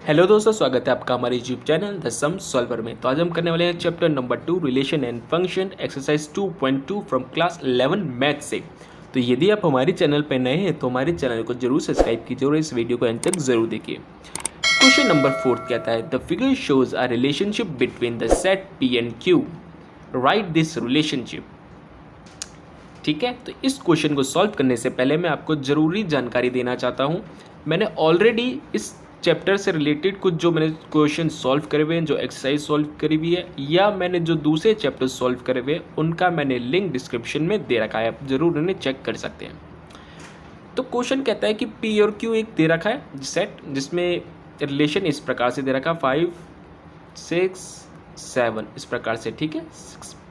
Hello दोस्तों, स्वागत है आपका हमारे YouTube channel the sum solver में। तो आज हम करने वाले हैं chapter number 2 relation and function exercise 2.2 from class 11 math से। तो यदि आप हमारे चैनल पर नए हैं तो हमारे चैनल को जरूर सब्सक्राइब कीजिए और इस वीडियो को अंत तक जरूर देखिए। क्वेश्चन नंबर 4 कहता है the figure shows a relationship between the set P and Q, right this relationship. ठीक है, तो इस क्वेश्चन को सॉल्व करने से पहले मैं आपको ज़रूरी जानकारी देना चाहता हूँ। मैंने ऑलरेडी इस चैप्टर से रिलेटेड कुछ जो मैंने क्वेश्चन सॉल्व करे हुए हैं, जो एक्सरसाइज सॉल्व करी हुई है, या मैंने जो दूसरे चैप्टर सॉल्व करे हुए हैं, उनका मैंने लिंक डिस्क्रिप्शन में दे रखा है, आप ज़रूर उन्हें चेक कर सकते हैं। तो क्वेश्चन कहता है कि पी और क्यू एक दे रखा है सेट, जिसमें रिलेशन इस प्रकार से दे रखा है 5, 6, 7 इस प्रकार से। ठीक है,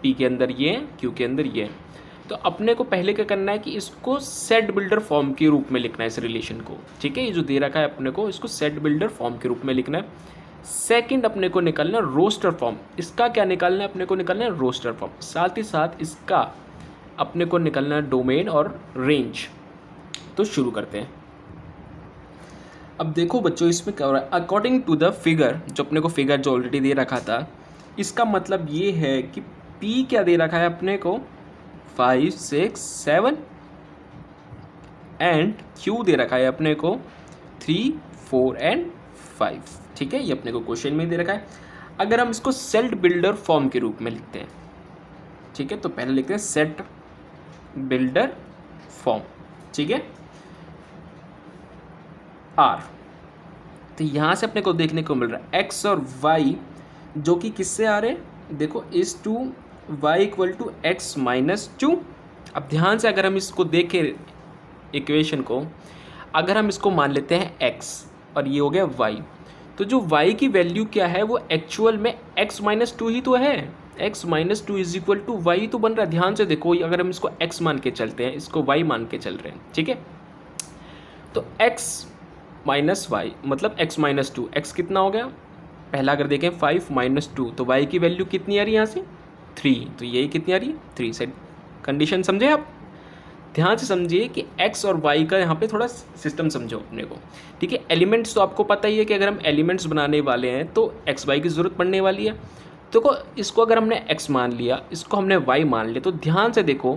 पी के अंदर ये है, क्यू के अंदर ये है। तो अपने को पहले क्या करना है कि इसको सेट बिल्डर फॉर्म के रूप में लिखना है इस रिलेशन को। ठीक है, ये जो दे रखा है अपने को, इसको सेट बिल्डर फॉर्म के रूप में लिखना है। सेकंड अपने को निकालना है रोस्टर फॉर्म। इसका क्या निकालना है? अपने को निकालना है रोस्टर फॉर्म। साथ ही साथ इसका अपने को निकालना है डोमेन और रेंज। तो शुरू करते हैं। अब देखो बच्चों, इसमें क्या हो रहा है, अकॉर्डिंग टू द फिगर, जो अपने को फिगर जो ऑलरेडी दे रखा था, इसका मतलब ये है कि पी क्या दे रखा है अपने को 5, 6, 7 एंड क्यू दे रखा है अपने को 3, 4 एंड 5। ठीक है, ये अपने को क्वेश्चन में दे रखा है। अगर हम इसको सेट बिल्डर फॉर्म के रूप में लिखते हैं, ठीक है, तो पहले लिखते हैं सेट बिल्डर फॉर्म। ठीक है, आर। तो यहां से अपने को देखने को मिल रहा है एक्स और वाई जो कि किससे आ रहे हैं, देखो इस to y equal to x minus 2। अब ध्यान से अगर हम इसको देखें इक्वेशन को, अगर हम इसको मान लेते हैं x और ये हो गया y, तो जो y की वैल्यू क्या है वो एक्चुअल में x माइनस 2 ही तो है। x minus 2 is equal to y तो बन रहा है। ध्यान से देखो, अगर हम इसको x मान के चलते हैं, इसको y मान के चल रहे हैं, ठीक है, तो x माइनस वाई मतलब x माइनस 2, x कितना हो गया, पहला अगर देखें 5 माइनस 2, तो y की वैल्यू कितनी आ रही है यहाँ से 3, तो यही कितनी आ रही है 3 से। कंडीशन समझे आप? ध्यान से समझिए कि x और y का यहाँ पे थोड़ा सिस्टम समझो अपने को। ठीक है, एलिमेंट्स तो आपको पता ही है कि अगर हम एलिमेंट्स बनाने वाले हैं तो x y की ज़रूरत पड़ने वाली है। तो इसको अगर हमने x मान लिया, इसको हमने y मान लिया, तो ध्यान से देखो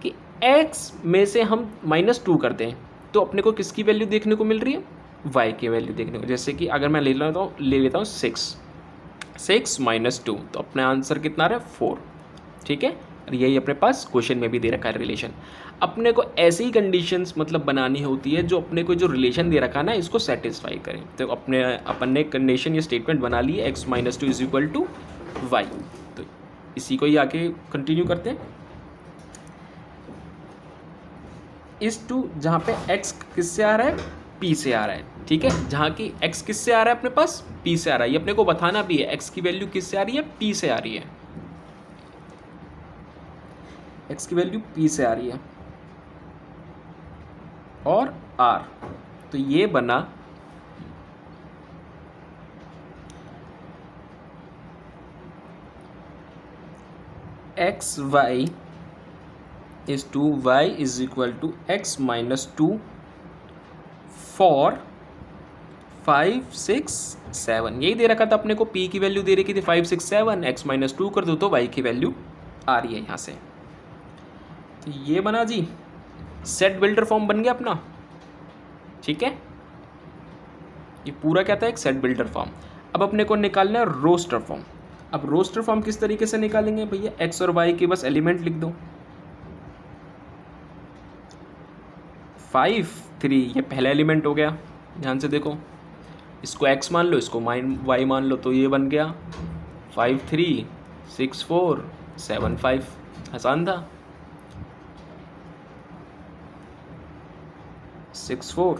कि x में से हम -2 कर दें तो अपने को किसकी वैल्यू देखने को मिल रही है, y की वैल्यू देखने को। जैसे कि अगर मैं ले लेता हूँ 6 माइनस 2, तो अपना आंसर कितना आ रहा है 4। ठीक है, और यही अपने पास क्वेश्चन में भी दे रखा है रिलेशन। अपने को ऐसी ही कंडीशंस मतलब बनानी होती है जो अपने को जो रिलेशन दे रखा है ना, इसको सेटिस्फाई करें। तो अपन ने कंडीशन या स्टेटमेंट बना ली है x minus 2 is equal to y. तो इसी को ही आके कंटिन्यू करते हैं। इस टू जहाँ पे x किससे आ रहा है, p से आ रहा है। ठीक है, जहाँ की x किससे आ रहा है अपने पास, p से आ रहा है। ये अपने को बताना भी है x की वैल्यू किससे आ रही है, p से आ रही है। x की वैल्यू p से आ रही है और r, तो ये बना x y is to y is equal to x minus 2 for 5, 6, 7। यही दे रखा था अपने को, p की वैल्यू दे रखी थी 5, 6, 7, x माइनस 2 कर दो तो y की वैल्यू आ रही है यहाँ से। तो ये बना जी सेट बिल्डर फॉर्म बन गया अपना। ठीक है, ये पूरा क्या था, एक सेट बिल्डर फॉर्म। अब अपने को निकालना है रोस्टर फॉर्म। अब रोस्टर फॉर्म किस तरीके से निकालेंगे भैया, x और y के बस एलिमेंट लिख दो। 5, 3 ये पहला एलिमेंट हो गया। ध्यान से देखो, इसको x मान लो, इसको y मान लो, तो ये बन गया 5, 3, 6, 4, 7, 5। आसान था, 6, 4,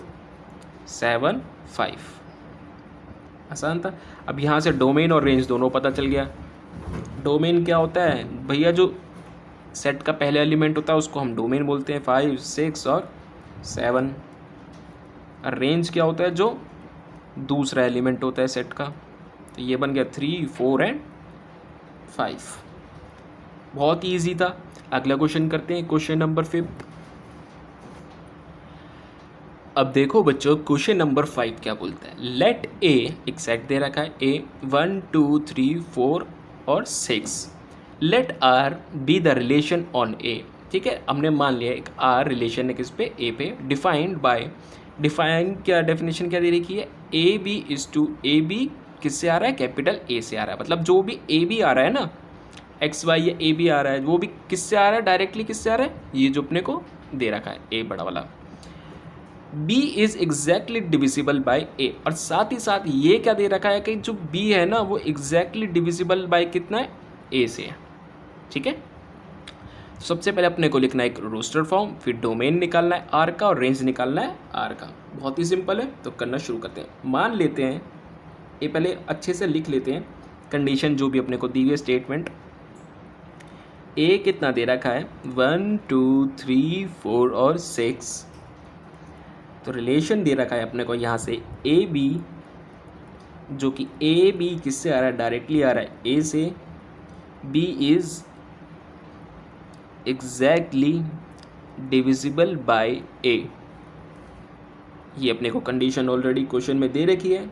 7, 5 आसान था। अब यहाँ से डोमेन और रेंज दोनों पता चल गया। डोमेन क्या होता है भैया, जो सेट का पहला एलिमेंट होता है उसको हम डोमेन बोलते हैं, 5, 6 और 7। और रेंज क्या होता है, जो दूसरा एलिमेंट होता है सेट का। तो ये बन गया 3, 4 एंड 5। बहुत ही ईजी था। अगला क्वेश्चन करते हैं, क्वेश्चन नंबर 5। अब देखो बच्चों क्वेश्चन नंबर 5 क्या बोलता है। लेट ए, एक सेट दे रखा है ए 1 2 3 4 और 6। Let R be the relation on A. ठीक है, हमने मान लिया एक आर रिलेशन है किस पे, ए पे। डिफाइंड बाय, डिफाइन क्या, डेफिनेशन क्या दे रखी है, A B is to, A B किससे आ रहा है, कैपिटल ए से आ रहा है। मतलब जो भी ए बी आ रहा है ना, एक्स वाई या ए बी आ रहा है, वो भी किससे आ रहा है, डायरेक्टली किससे आ रहा है, ये जो अपने को दे रखा है ए बड़ा वाला। b is exactly divisible bye a, और साथ ही साथ ये क्या दे रखा है कि जो b है ना वो एग्जैक्टली डिविजिबल बाय कितना है, a से है। ठीक है, तो सबसे पहले अपने को लिखना है एक रोस्टर फॉर्म, फिर डोमेन निकालना है r का और रेंज निकालना है r का। बहुत ही सिंपल है, तो करना शुरू करते हैं। मान लेते हैं, ये पहले अच्छे से लिख लेते हैं कंडीशन जो भी अपने को दी हुई है स्टेटमेंट। a कितना दे रखा है, 1 2 3 4 और 6। तो रिलेशन दे रखा है अपने को यहाँ से ए बी, जो कि ए बी किससे आ रहा है, डायरेक्टली आ रहा है ए से। B is exactly divisible by A, ये अपने को कंडीशन ऑलरेडी क्वेश्चन में दे रखी है।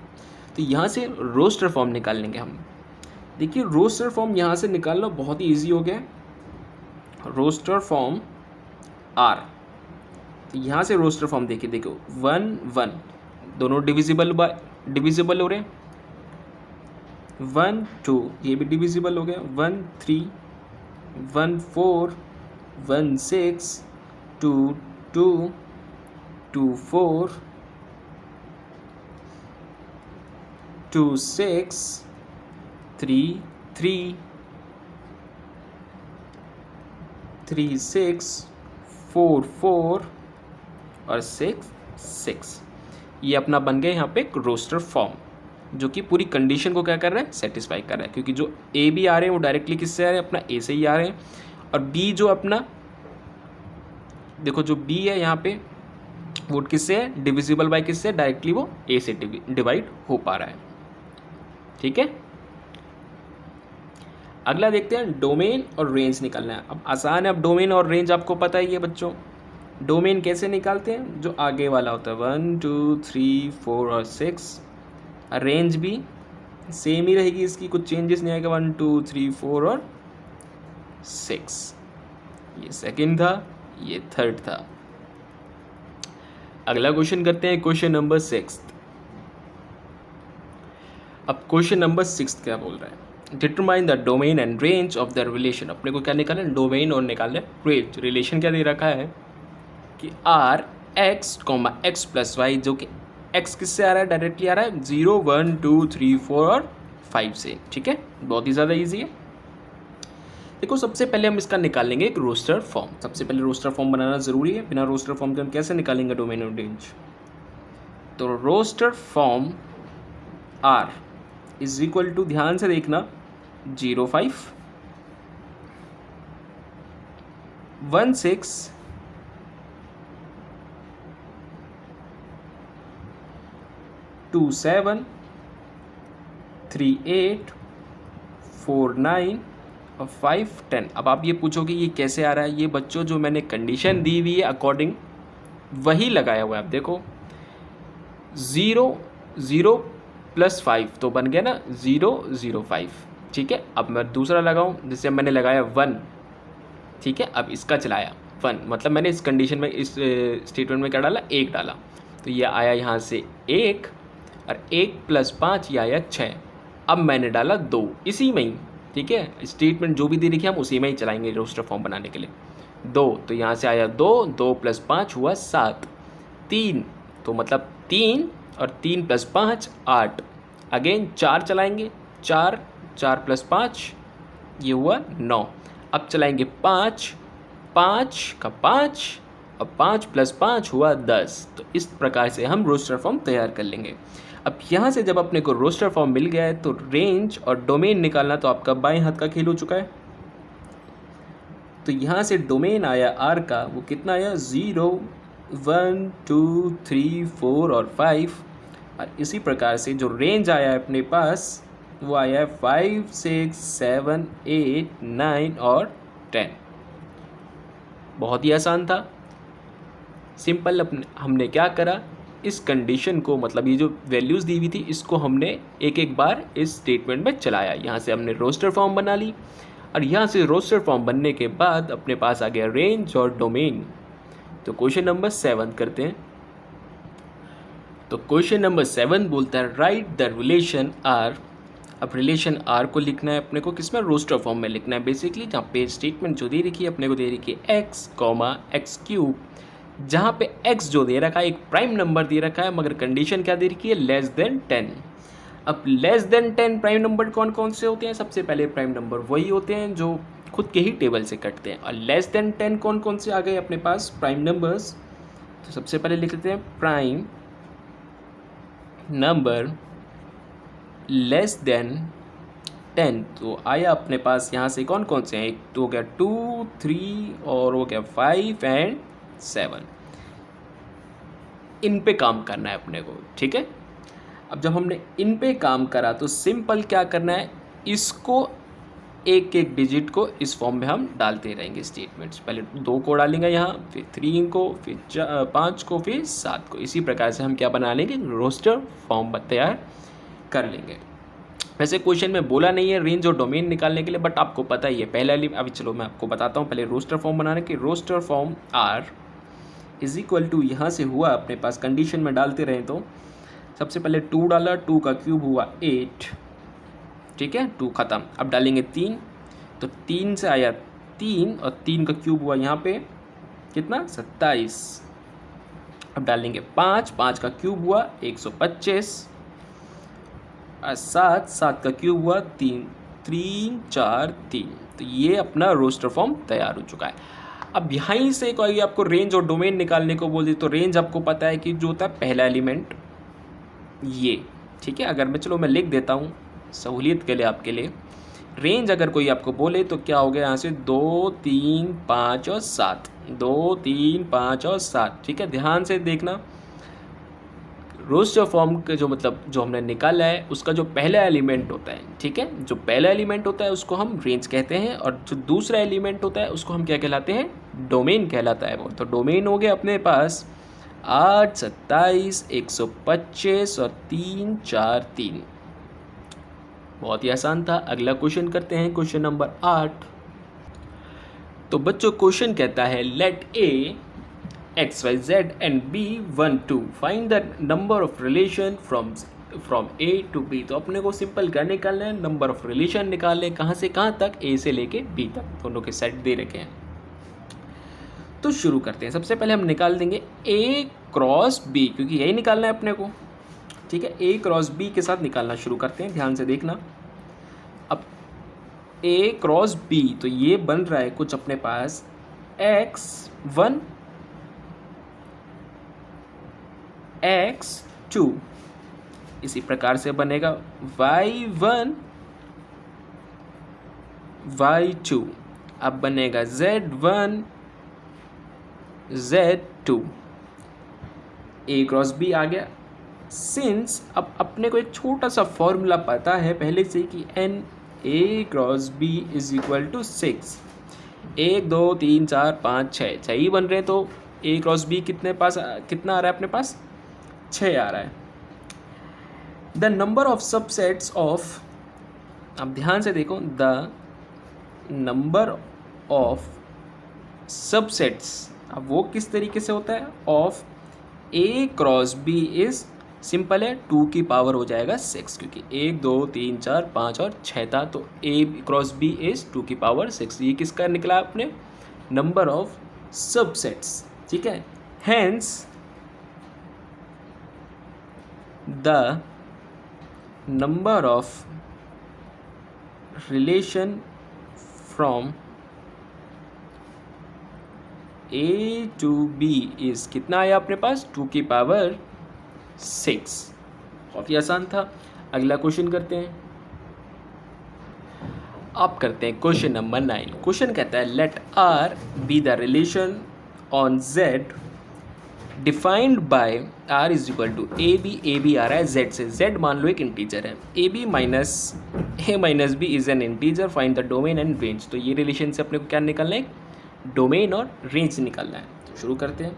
तो यहाँ से रोस्टर फॉर्म निकाल लेंगे हम। देखिए रोस्टर फॉर्म यहाँ से निकालना बहुत ही ईजी हो गया है। रोस्टर फॉर्म आर, तो यहाँ से रोस्टर फॉर्म देखिए, देखो 1 1 दोनों डिविजिबल हो रहे हैं। 1 2 ये भी डिविजिबल हो गया। 1 3 1 4 1 6 2 2 2 4 2 6 3 3 3 6 4 4 और 6 6। ये अपना बन गया यहाँ पे एक रोस्टर फॉर्म, जो कि पूरी कंडीशन को क्या कर रहा है, सेटिस्फाई कर रहा है। क्योंकि जो ए बी आ रहे हैं वो डायरेक्टली किससे आ रहे हैं, अपना ए से ही आ रहे हैं। और बी जो अपना, देखो जो बी है यहाँ पे वो किससे है, डिविजिबल बाय किससे, डायरेक्टली वो ए से डिवाइड हो पा रहा है। ठीक है, अगला देखते हैं डोमेन और रेंज निकालना है। अब आसान है, अब डोमेन और रेंज आपको पता ही है बच्चों। डोमेन कैसे निकालते हैं, जो आगे वाला होता है 1 2 3 4 और 6। रेंज भी सेम ही रहेगी, इसकी कुछ चेंजेस नहीं आएगा, 1 2 3 4 और 6। ये सेकंड था, ये थर्ड था। अगला क्वेश्चन करते हैं, क्वेश्चन नंबर 6। अब क्वेश्चन नंबर 6 क्या बोल रहा है, determine the domain and range of the relation. अपने को क्या निकालना है, डोमेन और निकालना है रेंज। रिलेशन क्या दे रखा है कि R x comma x plus y, जो कि एक्स किससे आ रहा है, डायरेक्टली आ रहा है 0 1 2 3 4 और 5 से। ठीक है, बहुत ही ज़्यादा ईजी है। देखो सबसे पहले हम इसका निकाल लेंगे एक रोस्टर फॉर्म। सबसे पहले रोस्टर फॉर्म बनाना ज़रूरी है, बिना रोस्टर फॉर्म के हम कैसे निकालेंगे डोमेन और रेंज। तो roster form R is equal to, ध्यान से देखना, 0 5 1 6 2 7 3 8 4 9 और 5 10। अब आप ये पूछोगे ये कैसे आ रहा है, ये बच्चों जो मैंने कंडीशन दी हुई है अकॉर्डिंग वही लगाया हुआ है। आप देखो 0 0 प्लस 5 तो बन गया ना 0 0 5। ठीक है, अब मैं दूसरा लगाऊं, जिससे मैंने लगाया 1। ठीक है, अब इसका चलाया 1, मतलब मैंने इस कंडीशन में, इस स्टेटमेंट में क्या डाला, 1 डाला। तो ये आया यहाँ से 1, और 1 प्लस 5 ये आया 6। अब मैंने डाला 2 इसी में ही। ठीक है, स्टेटमेंट जो भी दे रखी है हम उसी में ही चलाएंगे रोस्टर फॉर्म बनाने के लिए। 2 तो यहाँ से आया 2, 2 प्लस 5 हुआ 7, 3 तो मतलब 3 और 3 प्लस 5 8। अगेन 4 चलाएंगे, 4 4 प्लस 5 ये हुआ 9। अब चलाएंगे 5, 5 का 5 और 5 प्लस 5 हुआ 10। तो इस प्रकार से हम रोस्टर फॉर्म तैयार कर लेंगे। अब यहाँ से जब अपने को रोस्टर फॉर्म मिल गया है तो रेंज और डोमेन निकालना तो आपका बाएं हाथ का खेल हो चुका है। तो यहाँ से डोमेन आया आर का, वो कितना आया, 0 1 2 3 4 और 5। और इसी प्रकार से जो रेंज आया है अपने पास वो आया है 5 6 7 8 9 और 10। बहुत ही आसान था, सिंपल। हमने क्या करा, इस कंडीशन को, मतलब ये जो वैल्यूज़ दी हुई थी, इसको हमने एक एक बार इस स्टेटमेंट में चलाया। यहाँ से हमने रोस्टर फॉर्म बना ली और यहाँ से रोस्टर फॉर्म बनने के बाद अपने पास आ गया रेंज और डोमेन। तो क्वेश्चन नंबर 7 करते हैं। तो क्वेश्चन नंबर 7 बोलता है राइट द रिलेशन आर। अब रिलेशन आर को लिखना है अपने को किसमें, रोस्टर फॉर्म में लिखना है बेसिकली। जहाँ पे स्टेटमेंट जो दे रखी है अपने को दे रखी है एक्स कॉमा एक्स क्यूब, जहाँ पे x जो दे रखा है एक प्राइम नंबर दे रखा है, मगर कंडीशन क्या दे रखी है, लेस देन 10। अब लेस देन 10 प्राइम नंबर कौन कौन से होते हैं, सबसे पहले प्राइम नंबर वही होते हैं जो खुद के ही टेबल से कटते हैं। और लेस देन 10 कौन कौन से आ गए अपने पास प्राइम नंबर्स। तो सबसे पहले लिख लेते हैं प्राइम नंबर लेस देन 10। तो आया अपने पास यहाँ से कौन कौन से हैं, एक तो हो गया 2, 3 और हो गया 5 एंड 7। इन पे काम करना है अपने को, ठीक है। अब जब हमने इन पे काम करा तो सिंपल क्या करना है, इसको एक एक डिजिट को इस फॉर्म में हम डालते रहेंगे स्टेटमेंट्स। पहले 2 को डालेंगे यहाँ, फिर 3 को, फिर 5 को, फिर 7 को। इसी प्रकार से हम क्या बना लेंगे, रोस्टर फॉर्म तैयार कर लेंगे। वैसे क्वेश्चन में बोला नहीं है रेंज और डोमेन निकालने के लिए, बट आपको पता ही है पहले अभी चलो मैं आपको बताता हूँ पहले रोस्टर फॉर्म बनाने की। Roster form R is equal to, यहाँ से हुआ अपने पास कंडीशन में डालते रहे तो सबसे पहले 2 डाला, 2 का क्यूब हुआ 8, ठीक है, 2 ख़त्म। अब डालेंगे 3, तो 3 से आया 3 और 3 का क्यूब हुआ यहाँ पे कितना, 27। अब डालेंगे 5, 5 का क्यूब हुआ 125 और 7, 7 का क्यूब हुआ 3, 3 4 3। तो ये अपना रोस्टर फॉर्म तैयार हो चुका है। अब यहीं से कोई आपको रेंज और डोमेन निकालने को बोल दी, तो रेंज आपको पता है कि जो होता है पहला एलिमेंट ये, ठीक है। अगर मैं लिख देता हूँ सहूलियत के लिए आपके लिए। रेंज अगर कोई आपको बोले तो क्या हो गया, यहाँ से 2 3 5 और 7, 2 3 5 और 7, ठीक है। ध्यान से देखना, रोस्टर फॉर्म के जो हमने निकाला है उसका जो पहला एलिमेंट होता है, ठीक है, जो पहला एलिमेंट होता है उसको हम रेंज कहते हैं, और जो दूसरा एलिमेंट होता है उसको हम क्या कहलाते हैं, डोमेन कहलाता है वो। तो डोमेन हो गया अपने पास 8 27 125 और 3 4 3। बहुत ही आसान था। अगला क्वेश्चन करते हैं, क्वेश्चन नंबर 8। तो बच्चों क्वेश्चन कहता है let A x y z and B 1 2 find the number of relation from A to B. तो अपने को सिंपल क्या निकालना है, नंबर ऑफ रिलेशन निकालने, कहाँ से कहाँ तक, ए से लेके बी तक, दोनों के सेट दे रखे हैं। तो शुरू करते हैं। सबसे पहले हम निकाल देंगे ए क्रॉस बी, क्योंकि यही निकालना है अपने को, ठीक है। ए क्रॉस बी के साथ निकालना शुरू करते हैं, ध्यान से देखना। अब ए क्रॉस बी, तो ये बन रहा है कुछ अपने पास x1 x2, इसी प्रकार से बनेगा y1 y2। अब बनेगा z1 z2। ए क्रॉस बी आ गया। सिंस अब अपने को एक छोटा सा फॉर्मूला पता है पहले से कि n A cross B is equal to 6। 1 2 3 4 5 6 6 ही बन रहे हैं, तो ए क्रॉस बी कितना आ रहा है अपने पास, 6 आ रहा है। The number of subsets of, अब ध्यान से देखो, द नंबर ऑफ सबसेट्स, अब वो किस तरीके से होता है, of A cross B is simple है, 2 की पावर हो जाएगा 6, क्योंकि 1 2 3 4 5 और 6 था, तो ए क्रॉस बी इज 2 की पावर 6। ये किसका निकला अपने, नंबर ऑफ सबसेट्स, ठीक है। Hence the number of relation from A to B is कितना आया अपने पास, 2 की पावर 6। बहुत ही आसान था। अगला क्वेश्चन करते हैं, आप करते हैं क्वेश्चन नंबर 9। क्वेश्चन कहता है let R be the relation on Z defined by R is equal to A B आ रहा है जेड से, जेड मान लो एक इंटीजर है, A minus B is an integer, find the domain and range. तो ये रिलेशन से अपने को क्या निकालना है, डोमेन और रेंज निकालना है। तो शुरू करते हैं।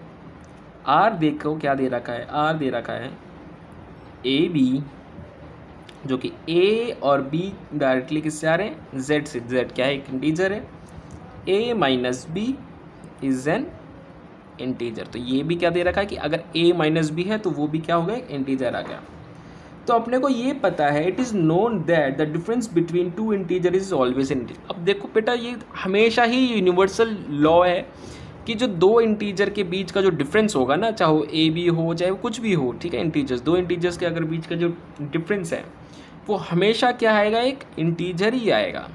आर देखो क्या दे रखा है, आर दे रखा है ए बी, जो कि ए और बी डायरेक्टली किससे आ रहे हैं, जेड से। जेड क्या है, एक इंटीजर है। A minus B is an integer. तो ये भी क्या दे रखा है कि अगर ए माइनस बी है तो वो भी क्या हो गया, एक इंटीजर आ गया। तो अपने को ये पता है it is known that the difference between two integer is always an integer. अब देखो बेटा ये हमेशा ही यूनिवर्सल लॉ है कि जो दो इंटीजर के बीच का जो डिफरेंस होगा ना, चाहे वो ए बी हो चाहे वो कुछ भी हो, ठीक है, इंटीजर्स, दो इंटीजर्स के अगर बीच का जो डिफरेंस है वो हमेशा क्या आएगा, एक इंटीजर ही आएगा।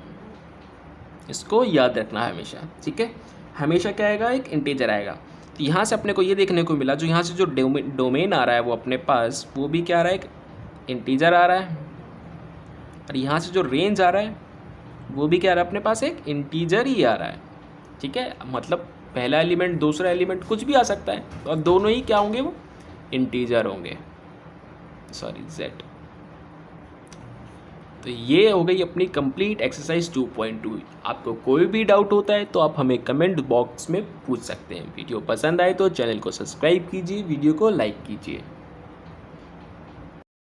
इसको याद रखना है हमेशा, ठीक है, हमेशा क्या आएगा, एक इंटीजर आएगा। तो यहाँ से अपने को ये देखने को मिला, जो यहाँ से जो डोमेन आ रहा है वो अपने पास, वो भी क्या आ रहा है, एक इंटीजर आ रहा है। और यहाँ से जो रेंज आ रहा है वो भी क्या आ रहा है, अपने पास एक इंटीजर ही आ रहा है, ठीक है। मतलब पहला एलिमेंट दूसरा एलिमेंट कुछ भी आ सकता है, और दोनों ही क्या होंगे, वो इंटीजर होंगे, सॉरी जेड। तो ये हो गई अपनी कंप्लीट एक्सरसाइज 2.2। आपको कोई भी डाउट होता है तो आप हमें कमेंट बॉक्स में पूछ सकते हैं। वीडियो पसंद आए तो चैनल को सब्सक्राइब कीजिए, वीडियो को लाइक कीजिए।